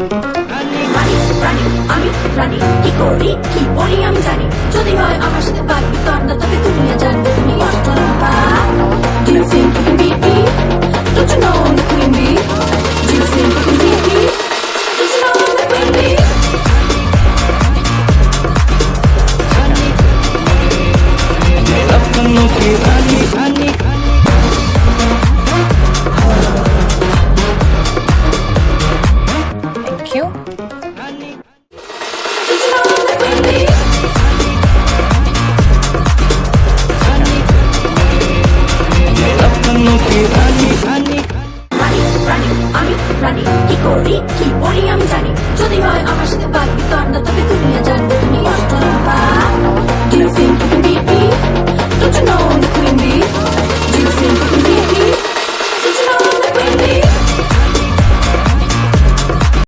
রানী রানী আমি রানী কি করি কি বলি আমি জানি যদি হয় আমার সাথে বাঘ বিতণ্ডা তবে দুনিয়া জানবে তুমি কষ্ট লঙ্কা Do you think you can beat me? Don't you know I'm the queen bee? Do you think you can beat me? Don't you know I'm the queen bee? अपनों की रानी रानी Thank you. Don't you know I'm the queen bee? अपनों की रानी रानी রানী রানী আমি রানী কি করি কি বলি আমি জানি যদি হয় আমার সাথে বাঘ বিতণ্ডা তবে দুনিয়া জানবে